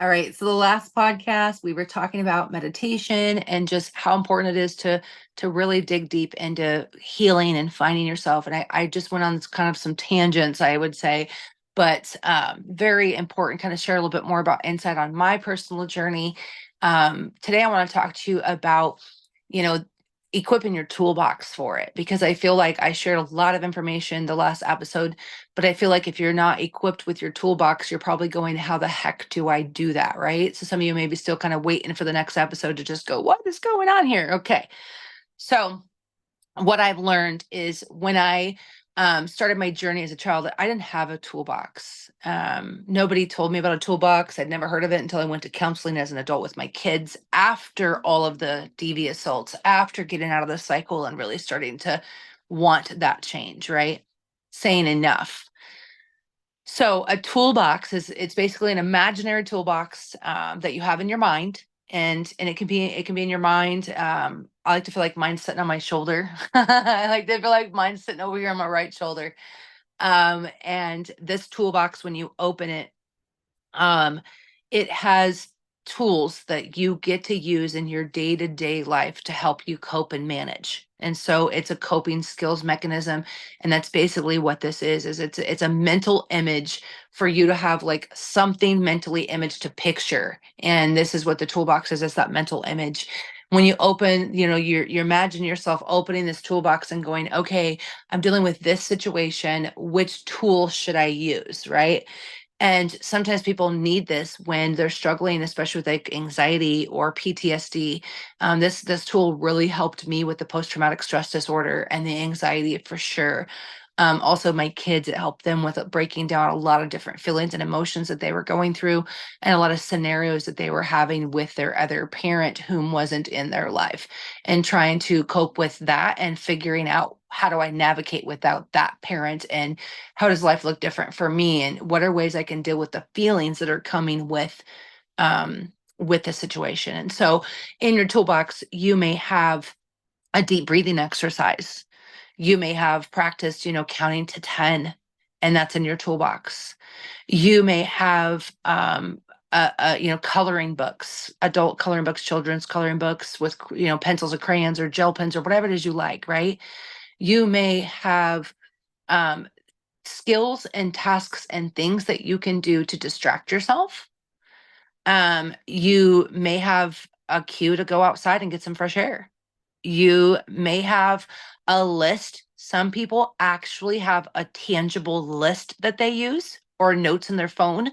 All right. So the last podcast we were talking about meditation and just how important it is to really dig deep into healing and finding yourself. And I just went on kind of some tangents, I would say, but very important. Kind of share a little bit more about insight on my personal journey. Today, I want to talk to you about, you know, equipping your toolbox for it because I feel like I shared a lot of information the last episode, but I feel like if you're not equipped with your toolbox, you're probably going, how the heck do I do that? Right. So some of you may be still kind of waiting for the next episode to just go, what is going on here? Okay. So what I've learned is when I started my journey as a child, I didn't have a toolbox. Nobody told me about a toolbox. I'd never heard of it until I went to counseling as an adult with my kids after all of the DV assaults, after getting out of the cycle and really starting to want that change, right? Saying enough. So a toolbox is it's basically an imaginary toolbox that you have in your mind, and it can be in your mind. I like to feel like mine's sitting on my shoulder. I like to feel like mine's sitting over here on my right shoulder. And this toolbox, when you open it, um, it has tools that you get to use in your day-to-day life to help you cope and manage. And so it's a coping skills mechanism. And that's basically what this is it's a mental image for you to have like something mentally image to picture. And this is what the toolbox is that mental image. When you open, you imagine yourself opening this toolbox and going, okay, I'm dealing with this situation. Which tool should I use? Right. And sometimes people need this when they're struggling, especially with like anxiety or PTSD. This tool really helped me with the post traumatic stress disorder and the anxiety for sure. Also, my kids, it helped them with breaking down a lot of different feelings and emotions that they were going through, and a lot of scenarios that they were having with their other parent whom wasn't in their life, and trying to cope with that and figuring out how do I navigate without that parent, and how does life look different for me, and what are ways I can deal with the feelings that are coming with the situation. And so in your toolbox you may have a deep breathing exercise. You may have practiced, counting to 10, and that's in your toolbox. You may have coloring books, adult coloring books, children's coloring books with pencils or crayons or gel pens or whatever it is you like, right? You may have um, skills and tasks and things that you can do to distract yourself. You may have a cue to go outside and get some fresh air. You may have a list. Some people actually have a tangible list that they use or notes in their phone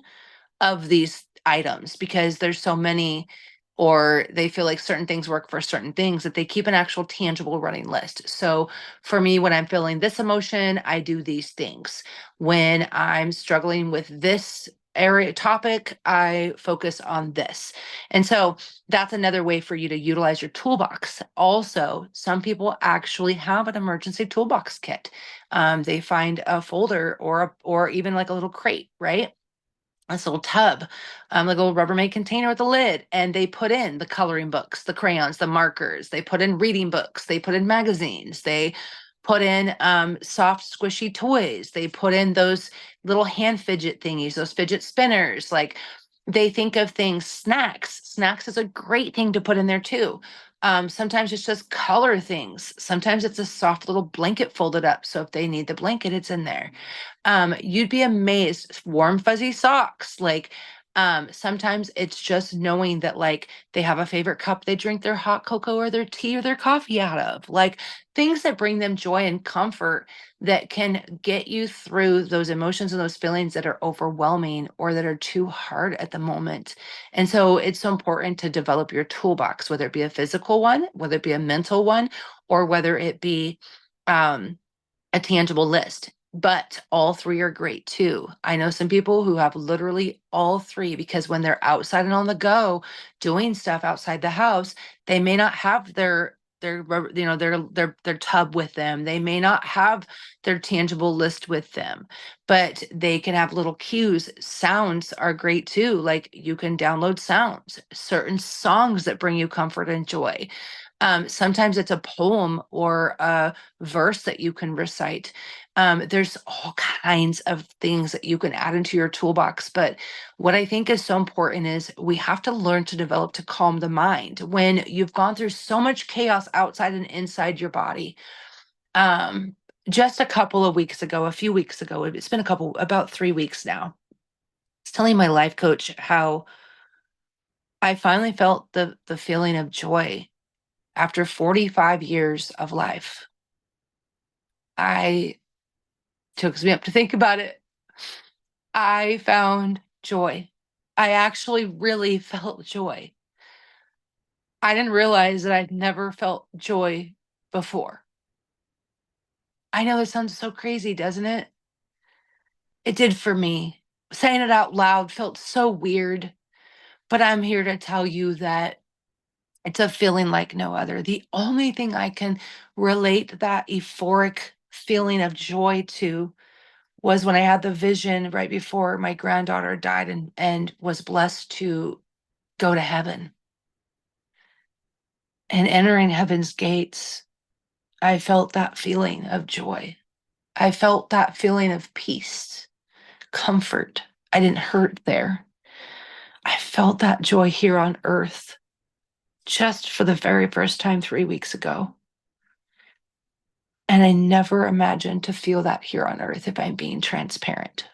of these items because there's so many, or they feel like certain things work for certain things, that they keep an actual tangible running list. So for me, when I'm feeling this emotion, I do these things. When I'm struggling with this area topic, I focus on this. And so that's another way for you to utilize your toolbox. Also, some people actually have an emergency toolbox kit. They find a folder or even like a little crate, right? This little tub, like a little Rubbermaid container with a lid, and they put in the coloring books, the crayons, the markers. They put in reading books. They put in magazines. They put in soft, squishy toys. They put in those little hand fidget thingies, those fidget spinners. Like they think of things, snacks. Snacks is a great thing to put in there too. Sometimes it's just color things. Sometimes it's a soft little blanket folded up. So if they need the blanket, it's in there. You'd be amazed. Warm, fuzzy socks. Like, sometimes it's just knowing that, like, they have a favorite cup they drink their hot cocoa or their tea or their coffee out of. Like, things that bring them joy and comfort that can get you through those emotions and those feelings that are overwhelming or that are too hard at the moment. And so it's so important to develop your toolbox, whether it be a physical one, whether it be a mental one, or whether it be, um, a tangible list. But all three are great too. I know some people who have literally all three because when they're outside and on the go doing stuff outside the house, they may not have their tub with them. They may not have their tangible list with them, but they can have little cues. Sounds are great too. Like you can download sounds, certain songs that bring you comfort and joy. Sometimes it's a poem or a verse that you can recite. There's all kinds of things that you can add into your toolbox. But what I think is so important is we have to learn to develop to calm the mind when you've gone through so much chaos outside and inside your body. Um, just a couple of weeks ago, a few weeks ago, it's been about 3 weeks now. I was telling my life coach how I finally felt the feeling of joy after 45 years of life. I took me up to think about it. I found joy. I actually really felt joy. I didn't realize that I'd never felt joy before. I know it sounds so crazy, doesn't it? It did for me. Saying it out loud felt so weird, but I'm here to tell you that it's a feeling like no other. The only thing I can relate that euphoric feeling of joy to was when I had the vision right before my granddaughter died and was blessed to go to heaven. And entering heaven's gates, I felt that feeling of joy. I felt that feeling of peace, comfort. I didn't hurt there. I felt that joy here on earth just for the very first time 3 weeks ago. And I never imagined to feel that here on earth if I'm being transparent.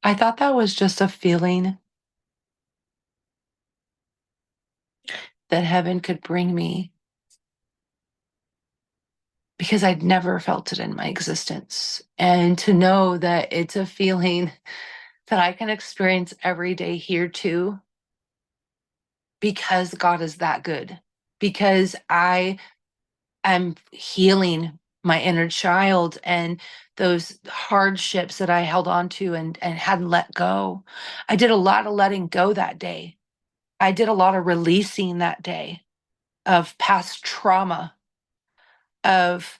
I thought that was just a feeling that heaven could bring me because I'd never felt it in my existence. And to know that it's a feeling that I can experience every day here too, because God is that good, because I am healing my inner child and those hardships that I held on to and hadn't let go. I did a lot of letting go that day. I did a lot of releasing that day of past trauma, of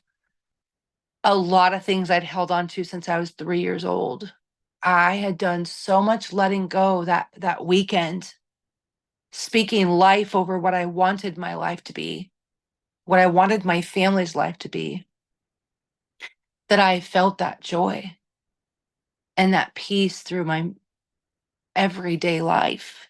a lot of things I'd held on to since I was 3 years old. I had done so much letting go that weekend, speaking life over what I wanted my life to be, what I wanted my family's life to be, that I felt that joy and that peace through my everyday life.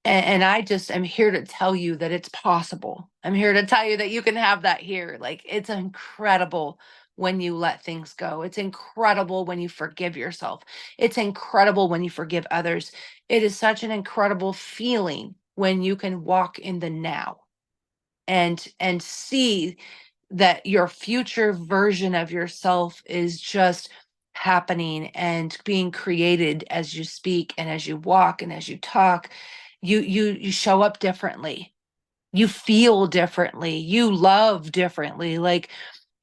And I just am here to tell you that it's possible. I'm here to tell you that you can have that here. Like, it's incredible when you let things go. It's incredible when you forgive yourself. It's incredible when you forgive others. It is such an incredible feeling when you can walk in the now and see that your future version of yourself is just happening and being created as you speak and as you walk and as you talk. You show up differently, you feel differently, you love differently. Like,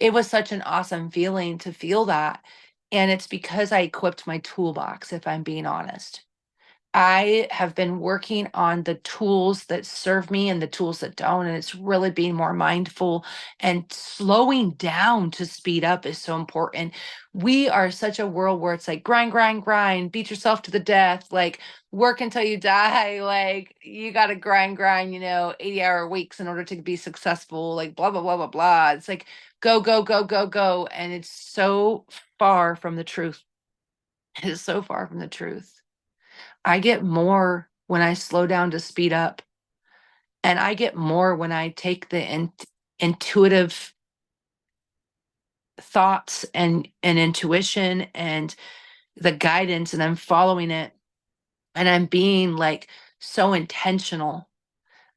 it was such an awesome feeling to feel that, and it's because I equipped my toolbox, if I'm being honest. I have been working on the tools that serve me and the tools that don't, and it's really being more mindful and slowing down to speed up is so important. We are such a world where it's like grind, grind, grind, beat yourself to the death, like work until you die, like you got to grind, grind, 80-hour weeks in order to be successful, like blah, blah, blah, blah, blah. It's like go, go, go, go, go. And it's so far from the truth. It is so far from the truth. I get more when I slow down to speed up, and I get more when I take the intuitive thoughts and intuition and the guidance, and I'm following it, and I'm being, like, so intentional.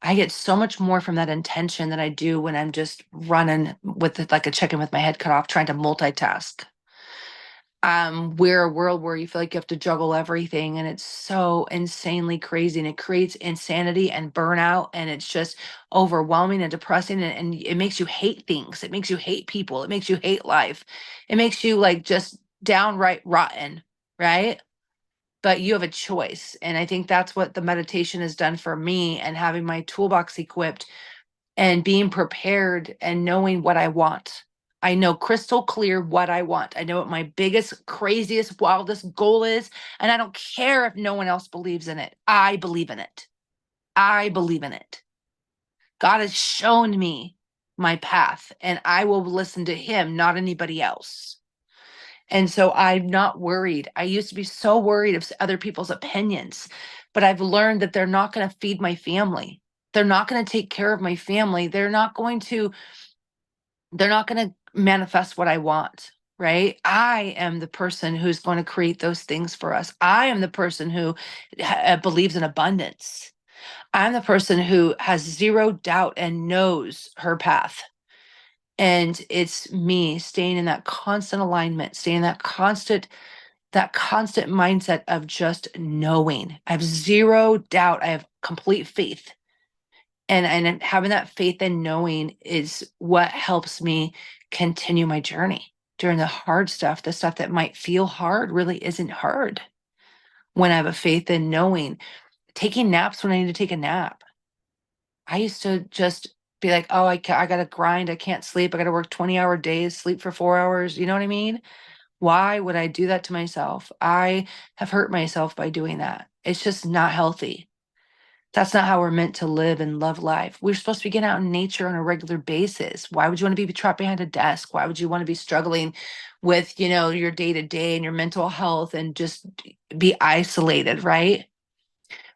I get so much more from that intention than I do when I'm just running with it like a chicken with my head cut off trying to multitask. We're a world where you feel like you have to juggle everything, and it's so insanely crazy, and it creates insanity and burnout, and it's just overwhelming and depressing, and it makes you hate things. It makes you hate people. It makes you hate life. It makes you like just downright rotten, right? But you have a choice. And I think that's what the meditation has done for me, and having my toolbox equipped and being prepared and knowing what I want. I know crystal clear what I want. I know what my biggest, craziest, wildest goal is. And I don't care if no one else believes in it. I believe in it. I believe in it. God has shown me my path, and I will listen to him, not anybody else. And so I'm not worried. I used to be so worried of other people's opinions, but I've learned that they're not going to feed my family. They're not going to take care of my family. They're not going to manifest what I want, right? I am the person who's going to create those things for us. I am the person who believes in abundance. I'm the person who has zero doubt and knows her path. And it's me staying in that constant alignment, staying in that constant mindset of just knowing. I have zero doubt. I have complete faith. And having that faith and knowing is what helps me continue my journey during the hard stuff. The stuff that might feel hard really isn't hard when I have a faith in knowing. Taking naps when I need to take a nap. I used to just be like, oh, I got to grind. I can't sleep. I got to work 20-hour days, sleep for 4 hours. You know what I mean? Why would I do that to myself? I have hurt myself by doing that. It's just not healthy. That's not how we're meant to live and love life. We're supposed to be getting out in nature on a regular basis. Why would you want to be trapped behind a desk? Why would you want to be struggling with, your day to day and your mental health and just be isolated, right?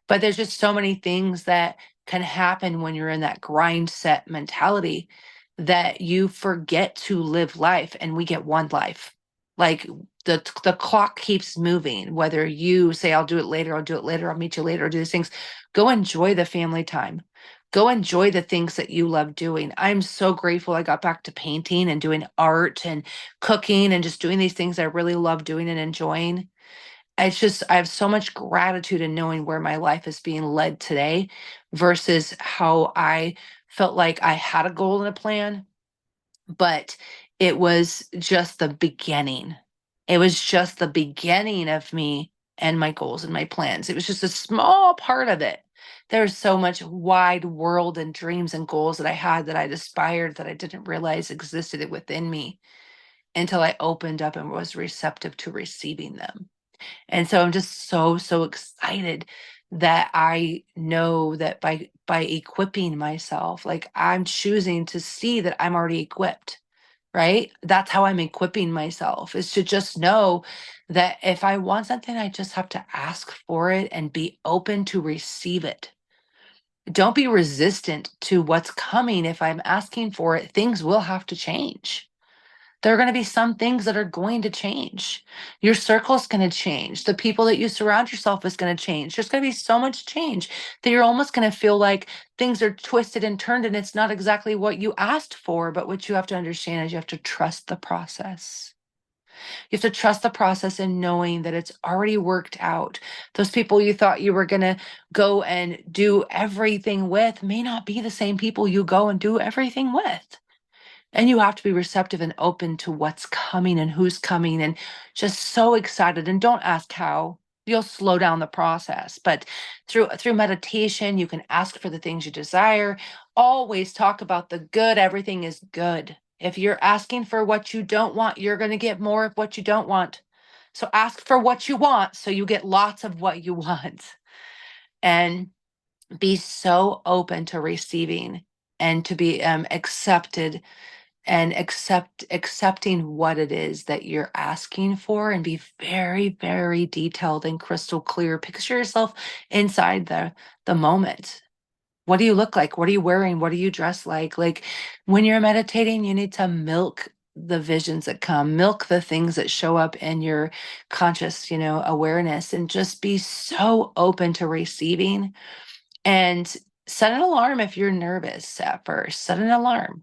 But there's just so many things that can happen when you're in that grind set mentality that you forget to live life, and we get one life. Like the clock keeps moving, whether you say, I'll do it later, I'll meet you later, I'll do these things. Go enjoy the family time. Go enjoy the things that you love doing. I'm so grateful I got back to painting and doing art and cooking and just doing these things I really love doing and enjoying. It's just, I have so much gratitude in knowing where my life is being led today versus how I felt like I had a goal and a plan, but it was just the beginning. It was just the beginning of me and my goals and my plans. It was just a small part of it. There's so much wide world and dreams and goals that I had that I'd aspired that I didn't realize existed within me until I opened up and was receptive to receiving them. And so I'm just so, so excited that I know that by equipping myself, like I'm choosing to see that I'm already equipped, right? That's how I'm equipping myself, is to just know that if I want something, I just have to ask for it and be open to receive it. Don't be resistant to what's coming. If I'm asking for it, things will have to change. There are going to be some things that are going to change. Your circle's going to change. The people that you surround yourself is going to change. There's going to be so much change that you're almost going to feel like things are twisted and turned and it's not exactly what you asked for. But what you have to understand is you have to trust the process. You have to trust the process and knowing that it's already worked out. Those people you thought you were going to go and do everything with may not be the same people you go and do everything with. And you have to be receptive and open to what's coming and who's coming and just so excited. And don't ask how. You'll slow down the process. But through meditation, you can ask for the things you desire. Always talk about the good. Everything is good. If you're asking for what you don't want, you're going to get more of what you don't want. So ask for what you want so you get lots of what you want. And be so open to receiving and to be accepted and accepting what it is that you're asking for, and be very, very detailed and crystal clear. Picture yourself inside the moment. What do you look like? What are you wearing? What do you dress like? Like when you're meditating, you need to milk the visions that come, milk the things that show up in your conscious, awareness, and just be so open to receiving. And set an alarm if you're nervous at first. Set an alarm,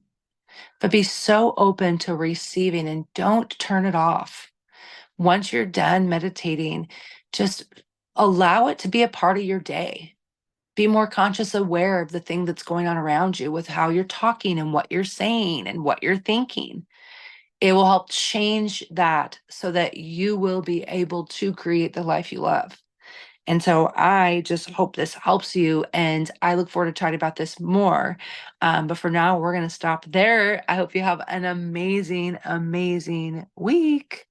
but be so open to receiving and don't turn it off. Once you're done meditating, just allow it to be a part of your day. Be more conscious, aware of the thing that's going on around you with how you're talking and what you're saying and what you're thinking. It will help change that so that you will be able to create the life you love. And so I just hope this helps you. And I look forward to chatting about this more. But for now, we're going to stop there. I hope you have an amazing, amazing week.